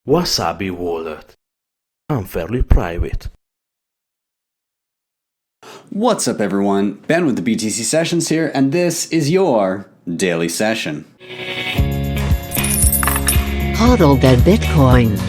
Wasabi wallet. Unfairly private. What's up, everyone? Ben with the BTC Sessions here, and this is your daily session. Hodl that Bitcoin.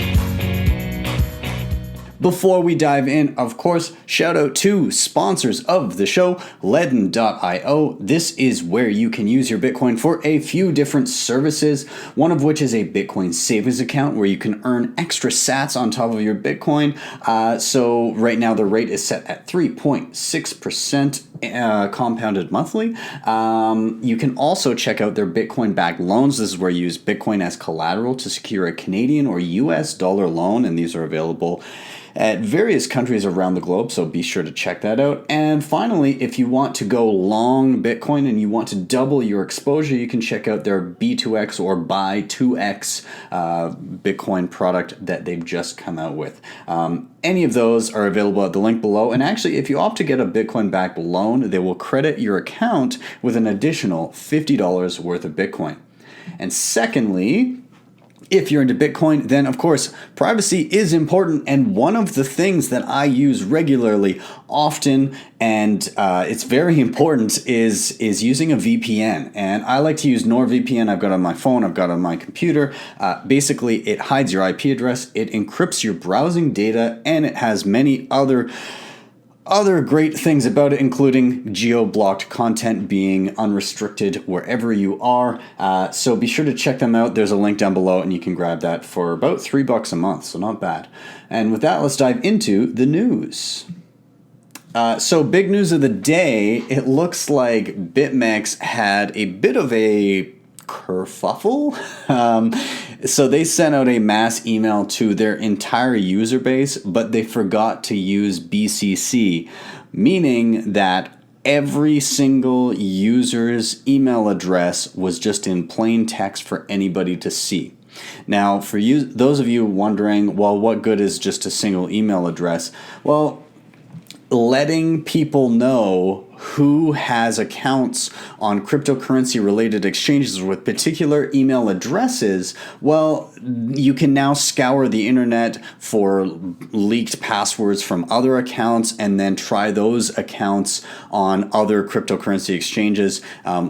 Before we dive in, of course, shout out to sponsors of the show, Ledn.io. This is where you can use your Bitcoin for a few different services, one of which is a Bitcoin savings account where you can earn extra sats on top of your Bitcoin. So right now the rate is set at 3.6% compounded monthly. You can also check out their Bitcoin-backed loans. This is where you use Bitcoin as collateral to secure a Canadian or US dollar loan, and these are available at various countries around the globe, so be sure to check that out. And finally, if you want to go long Bitcoin and you want to double your exposure, you can check out their B2X or Buy 2X Bitcoin product that they've just come out with. Any of those are available at the link below. And actually, if you opt to get a Bitcoin-backed loan, they will credit your account with an additional $50 worth of Bitcoin. And secondly, if you're into Bitcoin, then of course, privacy is important. And one of the things that I use regularly, often, and it's very important, is using a VPN. And I like to use NordVPN. I've got it on my phone, I've got it on my computer. Basically, it hides your IP address, it encrypts your browsing data, and it has many other great things about it, including geo-blocked content being unrestricted wherever you are. So be sure to check them out. There's a link down below, and you can grab that for about $3 a month, so not bad. And with that, let's dive into the news. So big news of the day, it looks like Bitmex had a bit of a kerfuffle. So they sent out a mass email to their entire user base, but they forgot to use BCC, meaning that every single user's email address was just in plain text for anybody to see. Now, for you, those of you wondering, well, what good is just a single email address? Well, letting people know who has accounts on cryptocurrency related exchanges with particular email addresses, well, you can now scour the internet for leaked passwords from other accounts and then try those accounts on other cryptocurrency exchanges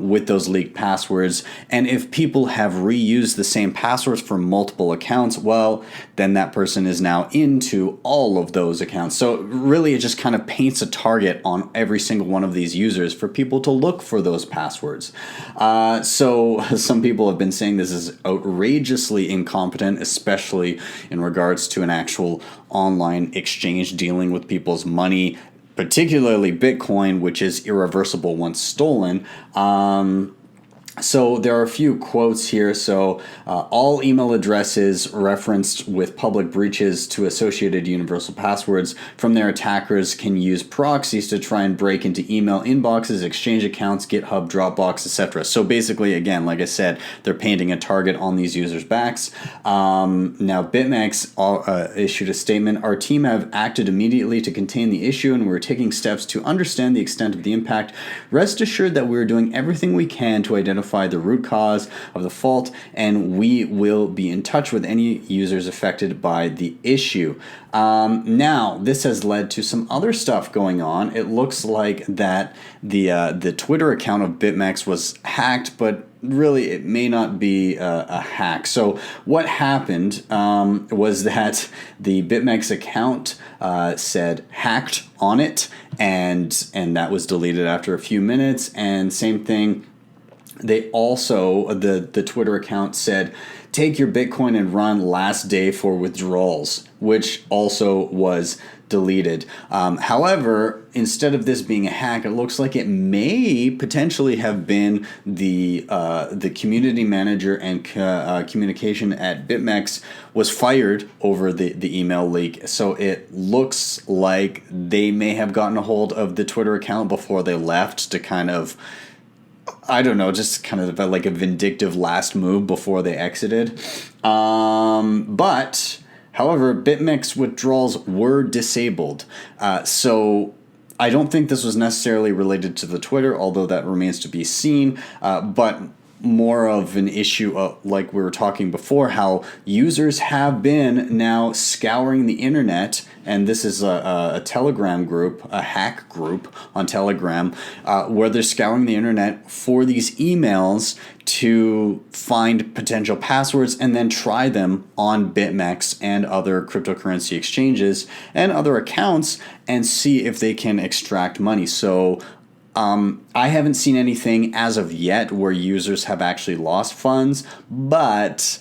with those leaked passwords. And if people have reused the same passwords for multiple accounts, well, then that person is now into all of those accounts. So really, it just kind of paints a target on every single one of these users for people to look for those passwords. So some people have been saying this is outrageously incompetent, especially in regards to an actual online exchange dealing with people's money, particularly Bitcoin, which is irreversible once stolen. So there are a few quotes here. So all email addresses referenced with public breaches to associated universal passwords from their attackers can use proxies to try and break into email inboxes, exchange accounts, GitHub, Dropbox, etc. So basically, again, like I said, they're painting a target on these users' backs. Now, Bitmex issued a statement. Our team have acted immediately to contain the issue, and we're taking steps to understand the extent of the impact. Rest assured that we're doing everything we can to identify the root cause of the fault, and we will be in touch with any users affected by the issue. Now, this has led to some other stuff going on. It looks like that the Twitter account of Bitmex was hacked, but really it may not be a hack. So what happened was that the Bitmex account said hacked on it, and that was deleted after a few minutes. And same thing, they also, the Twitter account said, take your Bitcoin and run last day for withdrawals, which also was deleted. However, instead of this being a hack, it looks like it may potentially have been the community manager and communication at Bitmex was fired over the email leak. So it looks like they may have gotten a hold of the Twitter account before they left to kind of, I don't know, just kind of like a vindictive last move before they exited. But, however, Bitmex withdrawals were disabled. So I don't think this was necessarily related to the Twitter, although that remains to be seen. But more of an issue like we were talking before, how users have been now scouring the internet, and this is a Telegram group, a hack group on Telegram, where they're scouring the internet for these emails to find potential passwords and then try them on Bitmex and other cryptocurrency exchanges and other accounts and see if they can extract money. So I haven't seen anything as of yet where users have actually lost funds, but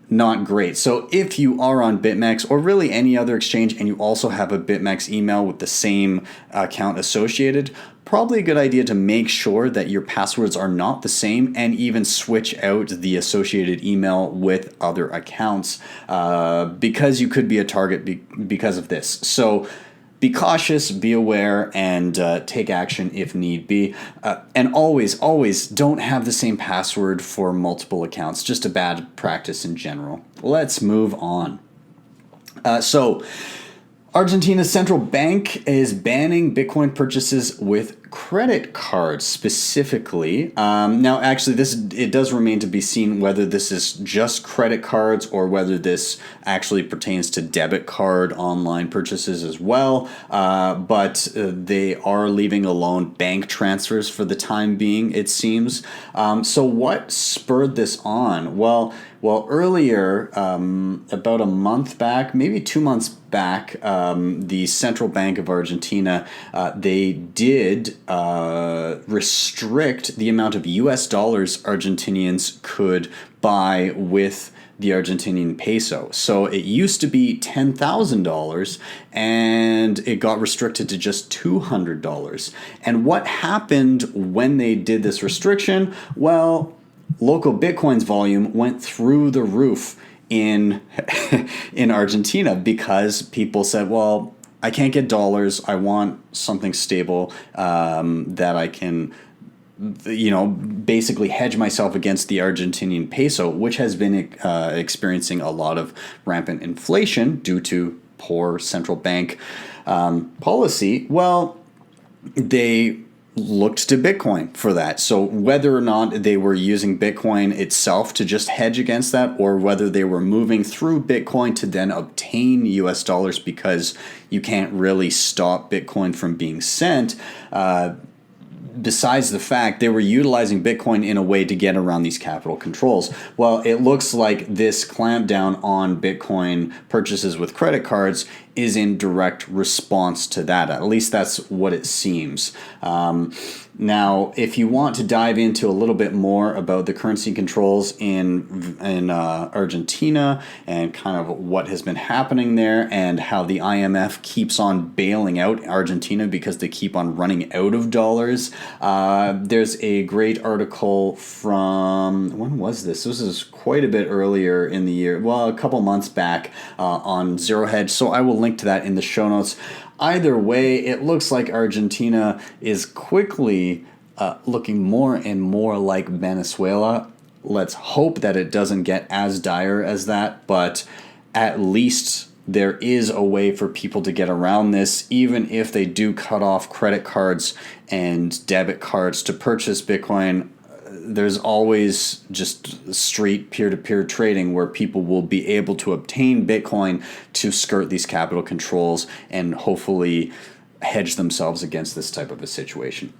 not great. So if you are on Bitmex or really any other exchange and you also have a Bitmex email with the same account associated, probably a good idea to make sure that your passwords are not the same and even switch out the associated email with other accounts because you could be a target because of this. So be cautious, be aware, and take action if need be. And always don't have the same password for multiple accounts. Just a bad practice in general. Let's move on. So Argentina's central bank is banning Bitcoin purchases with credit cards specifically. Now, actually, it does remain to be seen whether this is just credit cards or whether this actually pertains to debit card online purchases as well. But they are leaving alone bank transfers for the time being, it seems. So what spurred this on? Well, earlier, about a month back, maybe 2 months back, the Central Bank of Argentina, they did restrict the amount of US dollars Argentinians could buy with the Argentinian peso. So it used to be $10,000 and it got restricted to just $200. And what happened when they did this restriction? Well, local Bitcoin's volume went through the roof in Argentina because people said, well, I can't get dollars. I want something stable that I can, basically hedge myself against the Argentinian peso, which has been experiencing a lot of rampant inflation due to poor central bank policy. Well, they looked to Bitcoin for that. So whether or not they were using Bitcoin itself to just hedge against that, or whether they were moving through Bitcoin to then obtain US dollars because you can't really stop Bitcoin from being sent, besides the fact they were utilizing Bitcoin in a way to get around these capital controls. Well, it looks like this clampdown on Bitcoin purchases with credit cards is in direct response to that. At least that's what it seems. Now, if you want to dive into a little bit more about the currency controls in Argentina and kind of what has been happening there and how the IMF keeps on bailing out Argentina because they keep on running out of dollars, there's a great article from, when was this? This is quite a bit earlier in the year, well, a couple months back on Zerohedge. So I will link to that in the show notes. Either way, it looks like Argentina is quickly looking more and more like Venezuela. Let's hope that it doesn't get as dire as that, but at least there is a way for people to get around this, even if they do cut off credit cards and debit cards to purchase Bitcoin. There's always just street peer-to-peer trading where people will be able to obtain Bitcoin to skirt these capital controls and hopefully hedge themselves against this type of a situation.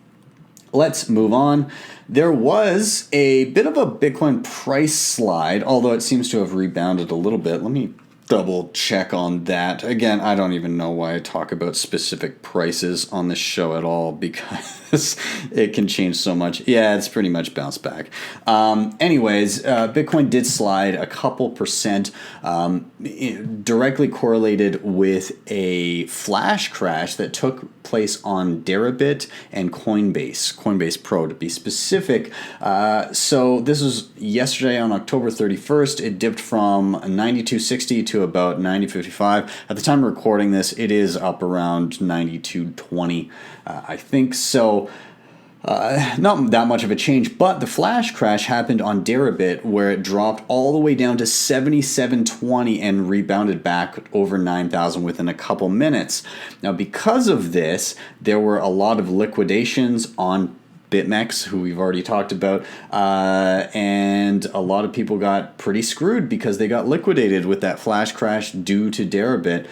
Let's move on. There was a bit of a Bitcoin price slide, although it seems to have rebounded a little bit. Let me double check on that. Again, I don't even know why I talk about specific prices on this show at all because it can change so much. Yeah, it's pretty much bounced back. Anyways, Bitcoin did slide a couple percent, directly correlated with a flash crash that took place on Deribit and Coinbase Pro to be specific. So this was yesterday on October 31st. It dipped from 92.60 to about 90.55. At the time of recording this, it is up around 92.20, I think. So not that much of a change, but the flash crash happened on Deribit where it dropped all the way down to 77.20 and rebounded back over 9,000 within a couple minutes. Now, because of this, there were a lot of liquidations on Bitmex, who we've already talked about, and a lot of people got pretty screwed because they got liquidated with that flash crash due to Deribit.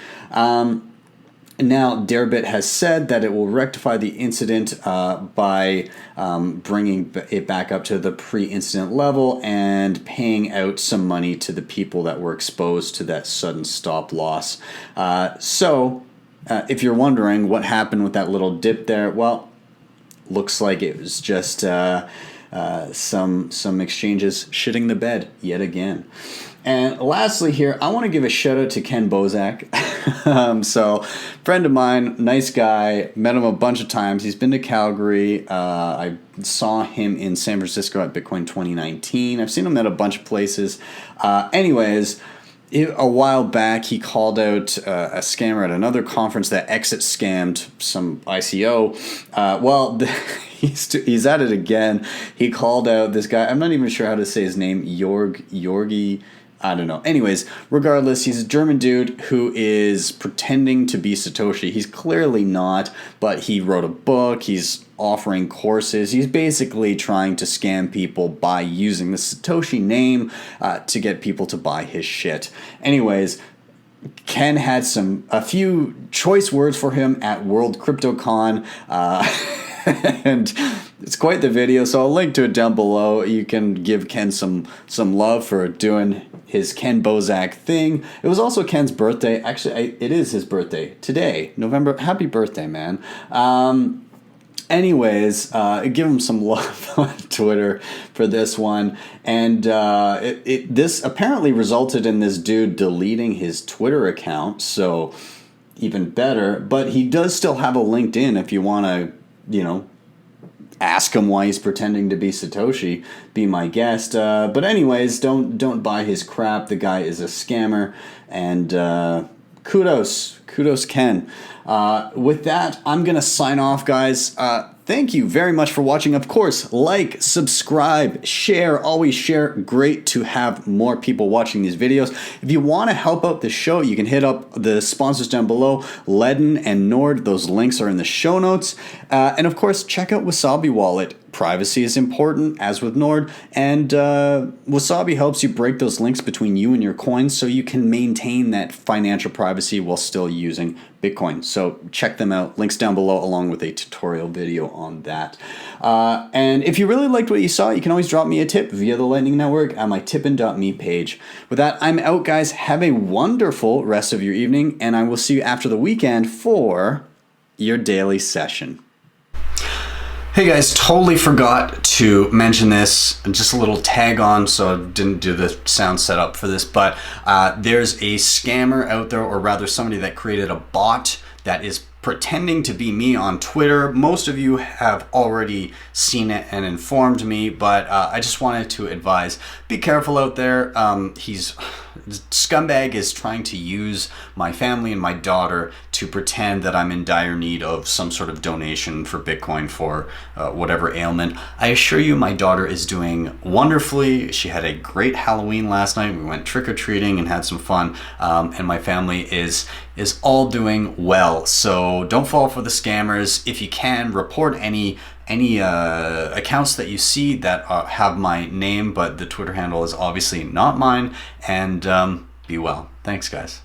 Now, Deribit has said that it will rectify the incident by bringing it back up to the pre-incident level and paying out some money to the people that were exposed to that sudden stop loss. So, if you're wondering what happened with that little dip there, well, looks like it was just some exchanges shitting the bed yet again. And lastly here, I want to give a shout out to Kenn Bosak. So, friend of mine, nice guy, met him a bunch of times. He's been to Calgary. I saw him in San Francisco at Bitcoin 2019. I've seen him at a bunch of places. Anyways, a while back, he called out a scammer at another conference that exit scammed some ICO. He's at it again. He called out this guy. I'm not even sure how to say his name. Yorgi. I don't know. Anyways, regardless, he's a German dude who is pretending to be Satoshi. He's clearly not, but he wrote a book. He's offering courses. He's basically trying to scam people by using the Satoshi name to get people to buy his shit. Anyways, Ken had a few choice words for him at World CryptoCon. And it's quite the video, so I'll link to it down below. You can give Ken some love for doing his Kenn Bosak thing. It was also Ken's birthday. Actually, it is his birthday today, November. Happy birthday, man. Anyways, give him some love on Twitter for this one. And this apparently resulted in this dude deleting his Twitter account, so even better. But he does still have a LinkedIn if you want to, ask him why he's pretending to be Satoshi. Be my guest. But anyways, don't buy his crap. The guy is a scammer. And kudos, Ken. With that, I'm going to sign off, guys. Thank you very much for watching. Of course, like, subscribe, share, always share. Great to have more people watching these videos. If you want to help out the show, you can hit up the sponsors down below, Ledn and Nord. Those links are in the show notes. And of course, check out Wasabi Wallet. Privacy is important, as with Nord, and Wasabi helps you break those links between you and your coins so you can maintain that financial privacy while still using Bitcoin. So check them out. Links down below along with a tutorial video on that. And if you really liked what you saw, you can always drop me a tip via the Lightning Network at my tippin.me page. With that, I'm out, guys. Have a wonderful rest of your evening, and I will see you after the weekend for your daily session. Hey guys, totally forgot to mention this, just a little tag on, so I didn't do the sound setup for this, but there's a scammer out there, or rather somebody that created a bot that is pretending to be me on Twitter. Most of you have already seen it and informed me, but I just wanted to advise, be careful out there. Scumbag is trying to use my family and my daughter to pretend that I'm in dire need of some sort of donation for Bitcoin for whatever ailment. I assure you my daughter is doing wonderfully. She had a great Halloween last night. We went trick-or-treating and had some fun, and my family is all doing well. So don't fall for the scammers. If you can, report any accounts that you see that have my name, but the Twitter handle is obviously not mine, and be well. Thanks, guys.